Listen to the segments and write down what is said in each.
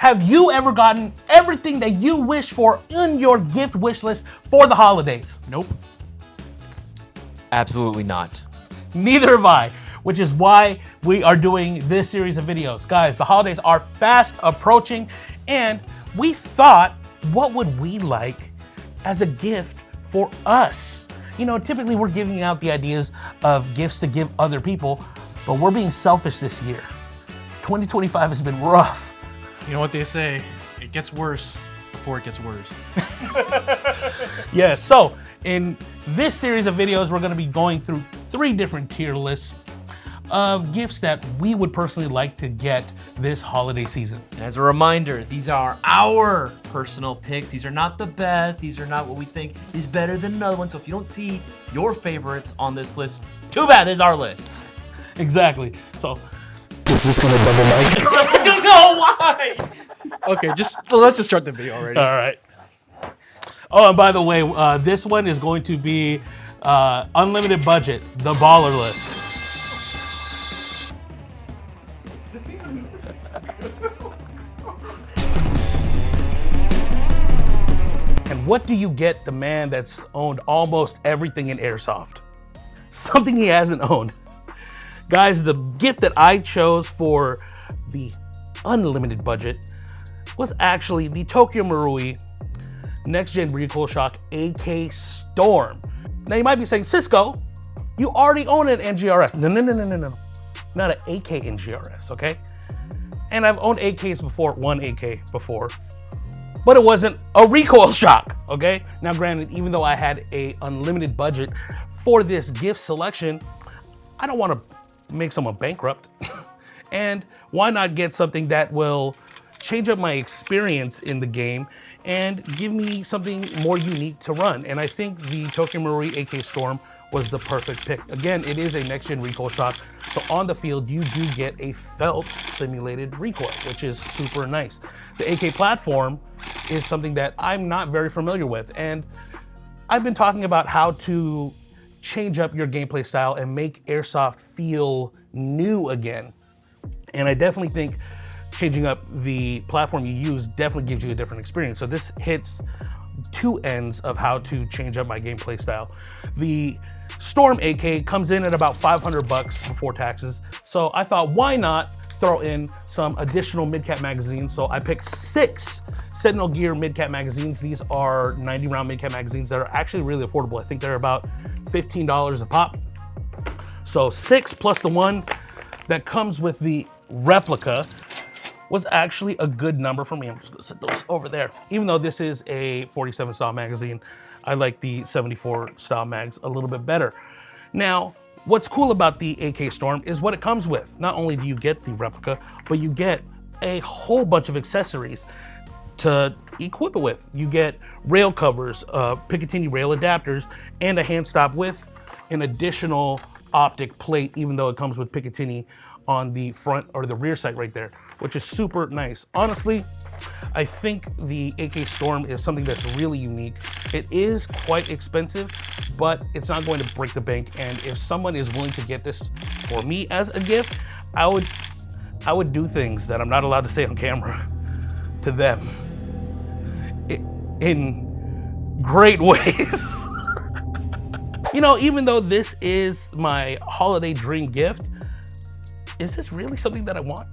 Have you ever gotten everything that you wish for in your gift wish list for the holidays? Nope. Absolutely not. Neither have I, which is why we are doing this series of videos. Guys, the holidays are fast approaching, and we thought, what would we like as a gift for us? You know, typically we're giving out the ideas of gifts to give other people, but we're being selfish this year. 2025 has been rough. You know what they say, it gets worse before it gets worse. Yeah, so in this series of videos, we're gonna be going through 3 different tier lists of gifts that we would personally like to get this holiday season. And as a reminder, these are our personal picks. These are not the best. These are not what we think is better than another one. So if you don't see your favorites on this list, too bad, this is our list. Exactly, so is this gonna double mic? I don't know why. Okay, let's just start the video already. All right. Oh, and by the way, this one is going to be unlimited budget, the baller list. And what do you get the man that's owned almost everything in Airsoft? Something he hasn't owned. Guys, the gift that I chose for the unlimited budget was actually the Tokyo Marui Next Gen Recoil Shock AK Storm. Now you might be saying, Cisco, you already own an NGRS. No. Not an AK NGRS, okay? And I've owned AKs before, one AK before, but it wasn't a recoil shock, okay? Now granted, even though I had a unlimited budget for this gift selection, I don't want to make someone bankrupt. And why not get something that will change up my experience in the game and give me something more unique to run? And I think the Tokyo Marui AK Storm was the perfect pick. Again, it is a next-gen recoil shock, so on the field you do get a felt simulated recoil, which is super nice. The AK platform is something that I'm not very familiar with, and I've been talking about how to change up your gameplay style and make Airsoft feel new again. And I definitely think changing up the platform you use definitely gives you a different experience. So this hits 2 ends of how to change up my gameplay style. The Storm AK comes in at about $500 before taxes. So I thought, why not throw in some additional mid-cap magazines? So I picked 6 Sentinel Gear mid-cap magazines. These are 90-round mid-cap magazines that are actually really affordable. I think they're about $15 a pop. So 6 plus the 1 that comes with the replica was actually a good number for me. I'm just gonna set those over there. Even though this is a 47 style magazine, I like the 74 style mags a little bit better. Now, what's cool about the AK Storm is what it comes with. Not only do you get the replica, but you get a whole bunch of accessories to equip it with. You get rail covers, Picatinny rail adapters, and a hand stop with an additional optic plate, even though it comes with Picatinny on the front or the rear sight right there, which is super nice. Honestly, I think the AK Storm is something that's really unique. It is quite expensive, but it's not going to break the bank. And if someone is willing to get this for me as a gift, I would do things that I'm not allowed to say on camera to them in great ways. You know, even though this is my holiday dream gift, is this really something that I want?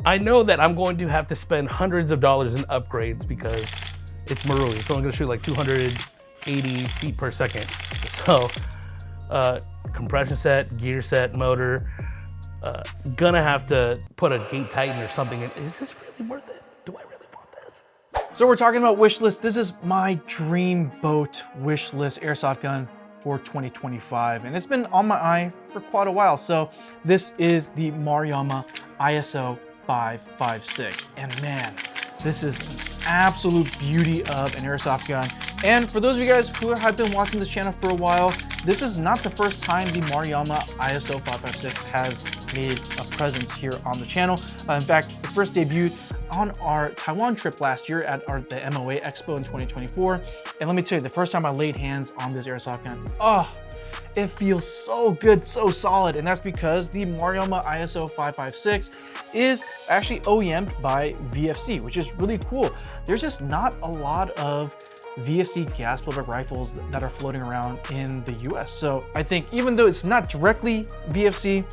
I know that I'm going to have to spend hundreds of dollars in upgrades because it's Marui. It's only gonna shoot like 280 feet per second. So, compression set, gear set, motor, gonna have to put a gate tighten or something in. Is this really worth it? Do I really want this? So we're talking about wish list. This is my dream boat wish list airsoft gun for 2025, and it's been on my eye for quite a while. So this is the Maruyama ISO 556, and man, this is an absolute beauty of an airsoft gun. And for those of you guys who have been watching this channel for a while, this is not the first time the Maruyama ISO 556 has made a presence here on the channel. In fact, it first debuted on our Taiwan trip last year at the MOA Expo in 2024. And let me tell you, the first time I laid hands on this airsoft gun, it feels so good, so solid, and that's because the Maruyama ISO 556 is actually OEM'd by VFC, which is really cool. There's just not a lot of VFC gas blowback rifles that are floating around in the US. So I think even though it's not directly VFC,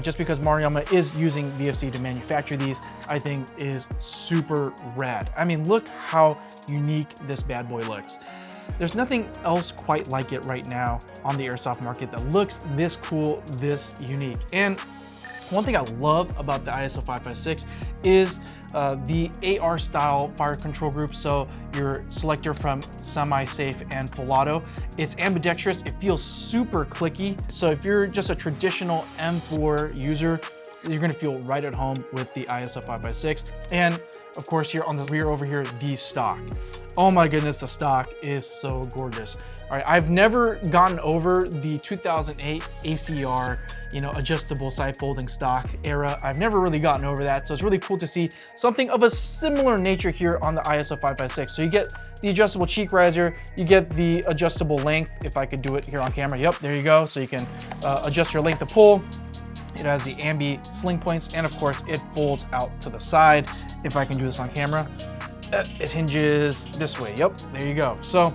just because Maruyama is using VFC to manufacture these, I think is super rad. I mean, look how unique this bad boy looks. There's nothing else quite like it right now on the airsoft market that looks this cool, this unique. And one thing I love about the ISO 556 is the AR style fire control group. So your selector from semi-safe and full auto, it's ambidextrous. It feels super clicky. So if you're just a traditional M4 user, you're gonna feel right at home with the ISO 556. And of course, here on the rear over here, the stock. Oh my goodness, the stock is so gorgeous. All right, I've never gotten over the 2008 ACR, adjustable side folding stock era. I've never really gotten over that. So it's really cool to see something of a similar nature here on the ISO 556. So you get the adjustable cheek riser, you get the adjustable length. If I could do it here on camera, yep, there you go. So you can adjust your length of pull. It has the ambi sling points, and of course it folds out to the side. If I can do this on camera, it hinges this way. Yep, there you go. So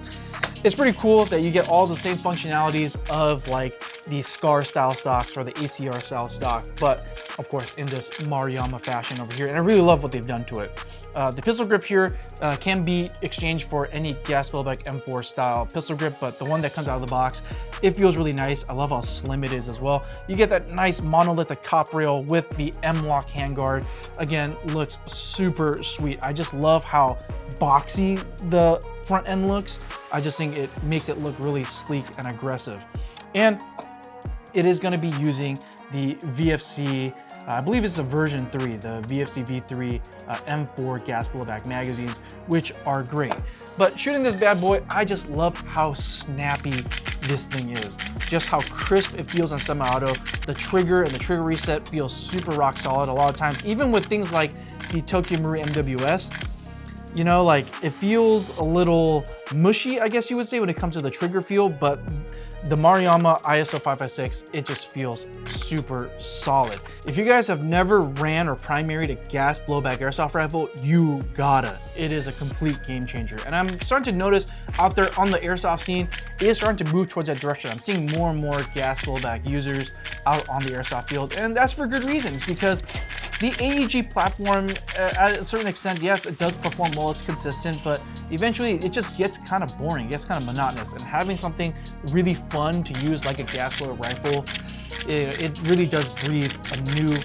it's pretty cool that you get all the same functionalities of like the SCAR style stocks or the ACR style stock, but of course in this Maruyama fashion over here. And I really love what they've done to it. The pistol grip here can be exchanged for any gas blowback M4 style pistol grip, but the one that comes out of the box, it feels really nice. I love how slim it is as well. You get that nice monolithic top rail with the M-LOK handguard. Again, looks super sweet. I just love how boxy the front end looks. I just think it makes it look really sleek and aggressive. And it is going to be using the VFC, I believe it's the version 3, the VFC V3 M4 gas blowback magazines, which are great. But shooting this bad boy, I just love how snappy this thing is. Just how crisp it feels on semi-auto. The trigger and the trigger reset feels super rock solid a lot of times, even with things like the Tokyo Marui MWS. Like it feels a little mushy, I guess you would say, when it comes to the trigger feel, but the Maruyama ISO 556, it just feels super solid. If you guys have never ran or primaried a gas blowback airsoft rifle, you gotta. It is a complete game changer. And I'm starting to notice out there on the airsoft scene, it is starting to move towards that direction. I'm seeing more and more gas blowback users out on the airsoft field, and that's for good reasons, because the AEG platform, at a certain extent, yes, it does perform well, it's consistent, but eventually it just gets kind of boring, it gets kind of monotonous, and having something really fun to use like a gas blower rifle, it really does breathe a new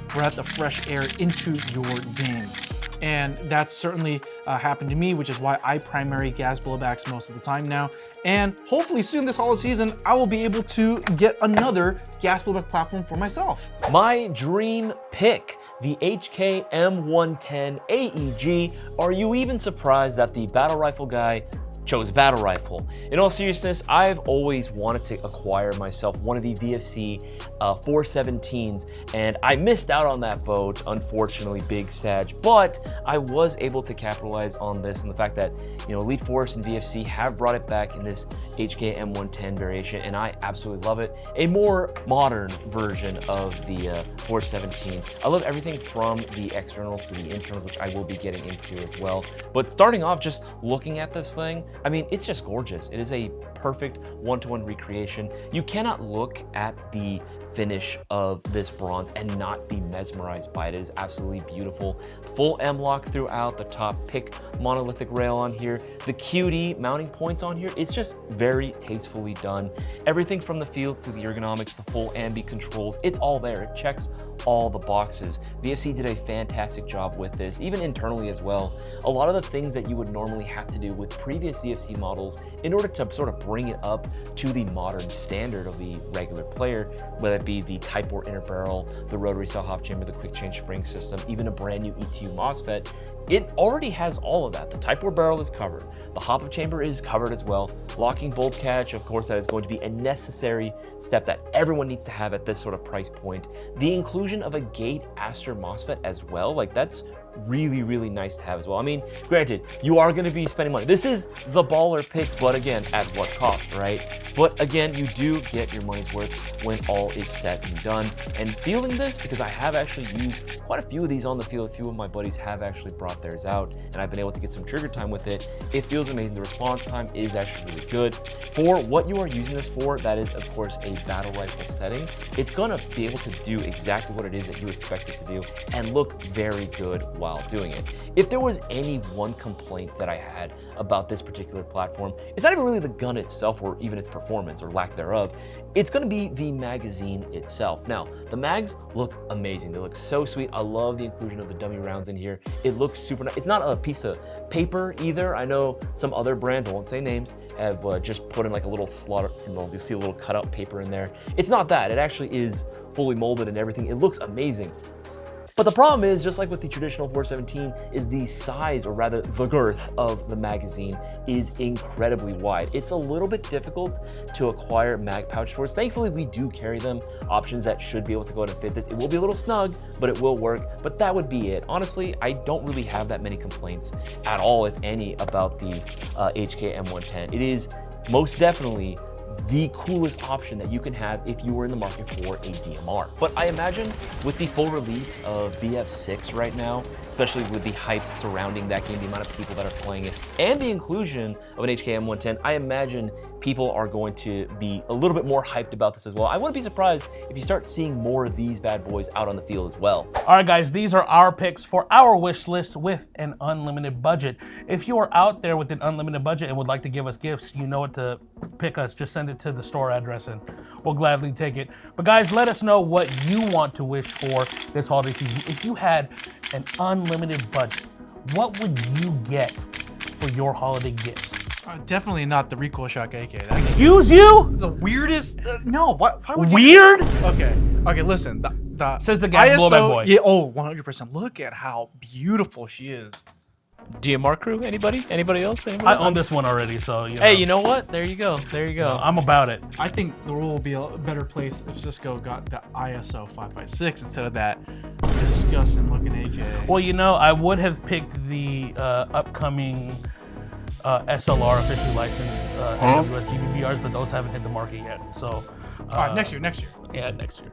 breath of fresh air into your game. And that's certainly happened to me, which is why I primary gas blowbacks most of the time now. And hopefully soon this holiday season, I will be able to get another gas blowback platform for myself. My dream pick, the HK M110 AEG. Are you even surprised that the battle rifle guy chose battle rifle? In all seriousness, I've always wanted to acquire myself one of the VFC 417s, and I missed out on that boat, unfortunately, big Sag, but I was able to capitalize on this and the fact that, Elite Force and VFC have brought it back in this HK M110 variation, and I absolutely love it. A more modern version of the 417. I love everything from the externals to the internals, which I will be getting into as well. But starting off, just looking at this thing, I mean, it's just gorgeous. It is a perfect one-to-one recreation. You cannot look at the finish of this bronze and not be mesmerized by it. It is absolutely beautiful. Full M-LOK throughout, the top pick monolithic rail on here, the QD mounting points on here. It's just very tastefully done. Everything from the feel to the ergonomics, the full ambi controls, it's all there. It checks all the boxes. VFC did a fantastic job with this, even internally as well. A lot of the things that you would normally have to do with previous VFC models in order to sort of bring it up to the modern standard of the regular player, whether it be the Type 4 inner barrel, the rotary cell hop chamber, the quick change spring system, even a brand new ETU MOSFET, it already has all of that. The Type 4 barrel is covered. The hop-up chamber is covered as well. Locking bolt catch, of course, that is going to be a necessary step that everyone needs to have at this sort of price point. The inclusion of a gate Aster MOSFET as well, like that's really, really nice to have as well. I mean, granted, you are going to be spending money. This is the baller pick, but again, at what cost, right? But again, you do get your money's worth when all is said and done. And feeling this, because I have actually used quite a few of these on the field. A few of my buddies have actually brought theirs out, and I've been able to get some trigger time with it. It feels amazing. The response time is actually really good. For what you are using this for, that is, of course, a battle rifle setting. It's going to be able to do exactly what it is that you expect it to do and look very good while doing it. If there was any one complaint that I had about this particular platform, it's not even really the gun itself or even its performance or lack thereof. It's going to be the magazine itself. Now, the mags look amazing. They look so sweet. I love the inclusion of the dummy rounds in here. It looks super nice. It's not a piece of paper either. I know some other brands, I won't say names, have just put in like a little slot, you'll see a little cutout paper in there. It's not that. It actually is fully molded and everything. It looks amazing. But the problem is, just like with the traditional 417, is the size, or rather the girth of the magazine is incredibly wide. It's a little bit difficult to acquire mag pouch shorts. Thankfully, we do carry them, options that should be able to go ahead and fit this. It will be a little snug, but it will work. But that would be it. Honestly, I don't really have that many complaints at all, if any, about the HK M110. It is most definitely the coolest option that you can have if you were in the market for a DMR. But I imagine with the full release of BF6 right now, especially with the hype surrounding that game, the amount of people that are playing it, and the inclusion of an HK M110, I imagine people are going to be a little bit more hyped about this as well. I wouldn't be surprised if you start seeing more of these bad boys out on the field as well. All right, guys, these are our picks for our wish list with an unlimited budget. If you are out there with an unlimited budget and would like to give us gifts, you know what to pick us. Just send it to the store address and we'll gladly take it. But guys, let us know what you want to wish for this holiday season. If you had an unlimited budget, what would you get for your holiday gifts? Definitely not the recoil shock AK. That's Excuse you? the weirdest. No, why would you? Weird? Okay, listen. The Says the guy ISO, blowback boy. Yeah, 100%. Look at how beautiful she is. DMR crew? Anybody else? I own this one already, so you know. Hey, you know what? There you go. There you go. I'm about it. I think the world will be a better place if Cisco got the ISO 556 instead of that disgusting looking AK. Well, you know, I would have picked the upcoming SLR officially licensed AWS GBBRs, but those haven't hit the market yet. So next year. Yeah, next year.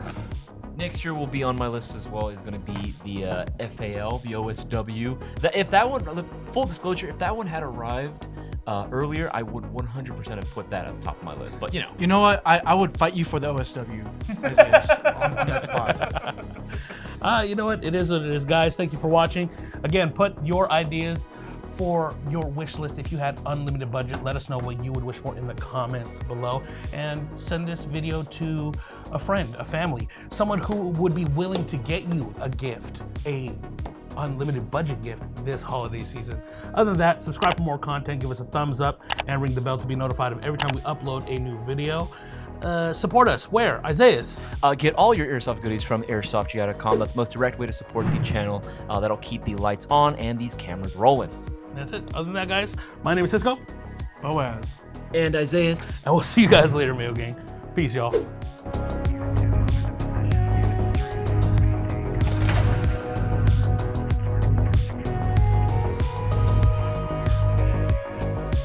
Next year will be on my list as well is going to be the FAL, the OSW. If that one, full disclosure, if that one had arrived earlier, I would 100% have put that at the top of my list. But You know what? I would fight you for the OSW, Isaias, on that spot. You know what? It is what it is, guys. Thank you for watching. Again, put your ideas for your wish list. If you had unlimited budget, let us know what you would wish for in the comments below, and send this video to a friend, a family, someone who would be willing to get you a gift, a unlimited budget gift this holiday season. Other than that, subscribe for more content, give us a thumbs up, and ring the bell to be notified of every time we upload a new video. Support us. Where? Isaias? Get all your Airsoft goodies from airsoftgi.com. That's the most direct way to support the channel. That'll keep the lights on and these cameras rolling. That's it. Other than that, guys, my name is Cisco. Boaz. And Isaias. And we'll see you guys later, Mayo Gang. Peace, y'all.